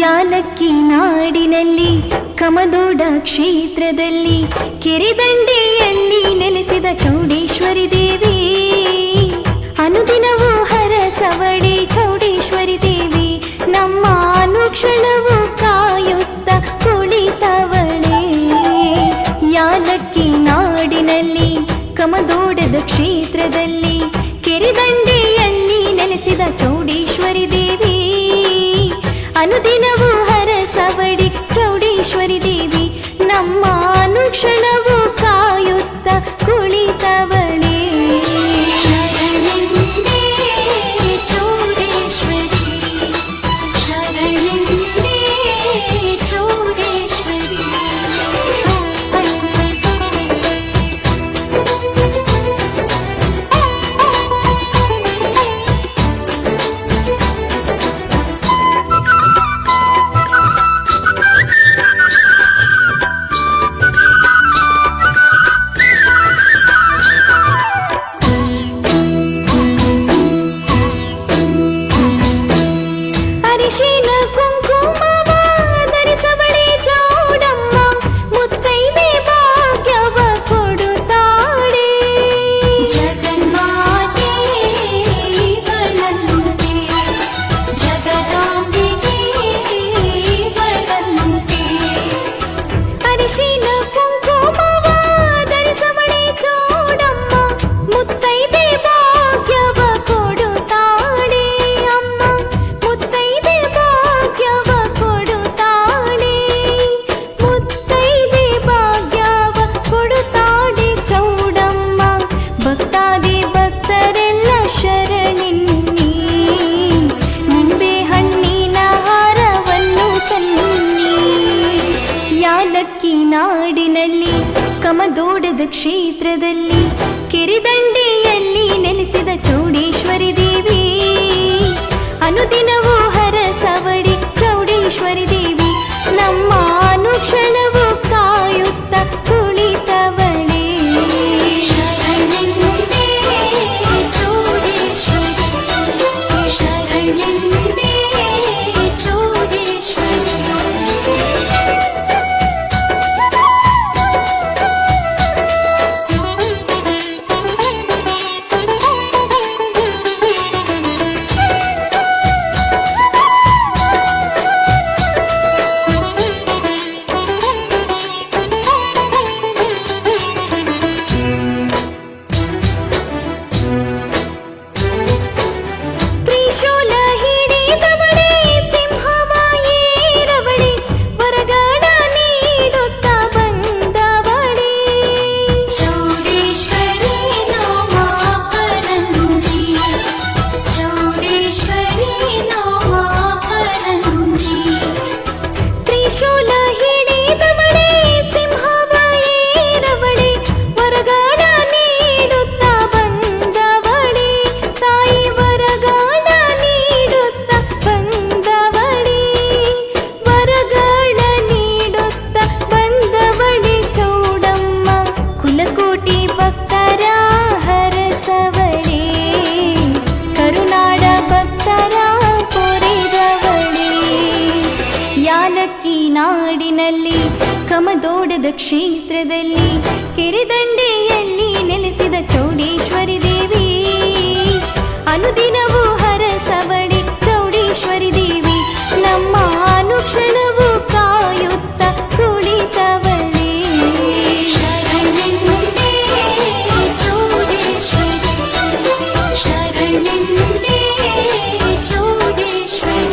ಯಾಲಕ್ಕಿ ನಾಡಿನಲ್ಲಿ ಕಮದೋಡ ಕ್ಷೇತ್ರದಲ್ಲಿ ಕೆರೆದಂಡೆಯಲ್ಲಿ ನೆಲೆಸಿದ ಚೌಡೇಶ್ವರಿ ದೇವಿ, ಅನುದಿನವೂ ಹರಸವಳೆ ಚೌಡೇಶ್ವರಿ ದೇವಿ, ನಮ್ಮ ಅನುಕ್ಷಣವೂ ಕಾಯುತ್ತ ಕುಳಿತವಳೆ. ಯಾಲಕ್ಕಿ ನಾಡಿನಲ್ಲಿ ಕಮದೋಡದ ಕ್ಷೇತ್ರದಲ್ಲಿ ಕೆರೆದಂಡೆಯಲ್ಲಿ ನೆಲೆಸಿದ ಚೌಡೇಶ್ವರಿ ದೇವಿ, ಅನುದಿನವೂ ಹರಸವಡಿ ಚೌಡೇಶ್ವರಿ ದೇವಿ, ನಮ್ಮ ಅನುಕ್ಷಣವೂ ಕಾಯುತ್ತ ಕುಳಿತವಳೆ. ಶರಣೆಂದೇ ಚೌಡೇಶ್ವರಿ, ಶರಣೆಂದೇ ಚೌಡೇಶ್ವರಿ. ಅರಿಶಿನ ಕುಂಕುಮವ ಧರಿಸವಳೆ ಚೌಡಮ್ಮ, ಮುತ್ತೈದೆ ಭಾಗ್ಯವ ಕೊಡುತ್ತಾಳೆ. ಜಗನ್ಮಾತೆ ಇವಳಂತೆ, ಜಗದಾಂಬಿಕೆ ಇವಳಂತೆ. ಅರಿಶಿನ ಕುಂಕುಮವ ಧರಿಸವಳೆ ಚೌಡಮ್ಮ, ಮುತ್ತೈದೆ ಭಾಗ್ಯವ ಕೊಡುತ್ತಾಳೆ. ಅಮ್ಮ ಮುತ್ತೈದೆ ಭಾಗ್ಯವ ಕೊಡುತ್ತಾಳೆ, ಮುತ್ತೈದೆ ಭಾಗ್ಯವ ಕೊಡುತ್ತಾಳೆ ಚೌಡಮ್ಮ. ಭಕ್ತಾದಿ ಭಕ್ತರೆಲ್ಲ ಶರಣಿನ್ನಿ, ನಿಂಬೆ ಹಣ್ಣಿನ ಹಾರವನ್ನು ತನ್ನಿ. ಯಾಲಕ್ಕಿ ನಾಡಿನಲ್ಲಿ ಕಮದೋಡದ ಕ್ಷೇತ್ರದಲ್ಲಿ ಕೆರೆದಂಡೆಯಲ್ಲಿ ನೆಲೆಸಿದ ಚೌಡೇಶ್ವರಿ ದೇವಿ, ಅನುದಿನವೂ ಹರಸವಡಿ ಚೌಡೇಶ್ವರಿ ದೇವಿ, ನಮ್ಮ ಅನುಕ್ಷಣವೂ ಕಾಯುತ್ತ ಕುಳಿತವಳೆ. ಶರಣೆಂದೇ ಚೌಡೇಶ್ವರಿ, ಶರಣೆಂದೇ ಚೌಡೇಶ್ವರಿ. ತ್ರಿಶೂಲ ಹಿಡಿದವಳೆ, ಸಿಂಹವ ಏರವಳೆ, ವರಗಳ ನೀಡುತ್ತ ಬಂದವಳೆ. ಚೌಡೇಶ್ವರಿ ನಾಮ ಪರಂಜಿ, ಚೌಡೇಶ್ವರಿ ನಾಮ ಪರಂಜಿ. ತ್ರಿಶೂಲ ಹಿಡಿದವಳೆ, ಸಿಂಹವ ಏರವಳೆ, ವರಗಳ ನೀಡುತ್ತ ಬಂದವಳೆ. ತಾಯಿ ವರಗಳ ನೀಡುತ್ತ ಬಂದವಳೆ, ವರಗಳ ನೀಡುತ್ತ ಬಂದವಳೆ ಚೌಡಮ್ಮ. ಕುಲಕೋಟಿ ಭಕ್ತರ ಹರಸವಳೆ, ಕರುನಾಡ ಭಕ್ತರ ಪೊರೆದವಳೆ. ಯಾಲಕ್ಕಿ ನಾಡಿನಲ್ಲಿ ಕಮದೋಡದ ಕ್ಷೇತ್ರದಲ್ಲಿ ಕೆರೆದಂಡೆಯಲ್ಲಿ ನೆಲೆಸಿದ ಚೌಡೇಶ್ವರಿ ದೇವಿ, ಅನುದಿನವೂ ಹರಸವಳೆ ಚೌಡೇಶ್ವರಿ ದೇವಿ, ನಮ್ಮ ಅನುಕ್ಷಣವೂ ಕಾಯುತ್ತ ಕುಳಿತವಳೆ. ಶರಣೆಂದೇ ಚೌಡೇಶ್ವರಿ, ಶರಣೆಂದೇ ಚೌಡೇಶ್ವರಿ.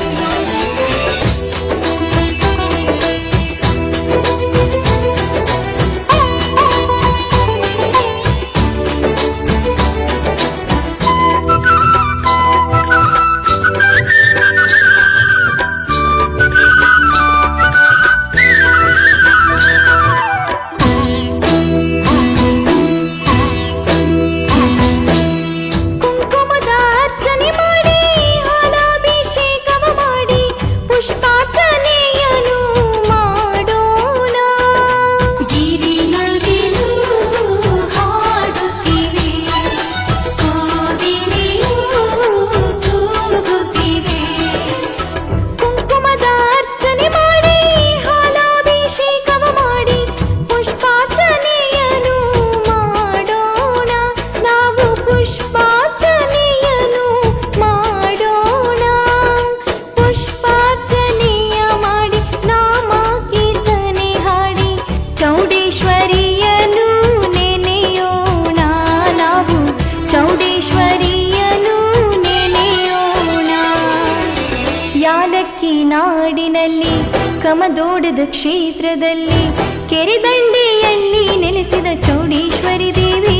ನಾಡಿನಲ್ಲಿ ಕಮದೋಡದ ಕ್ಷೇತ್ರದಲ್ಲಿ ಕೆರೆದಂಡೆಯಲ್ಲಿ ನೆಲೆಸಿದ ಚೌಡೇಶ್ವರಿ ದೇವಿ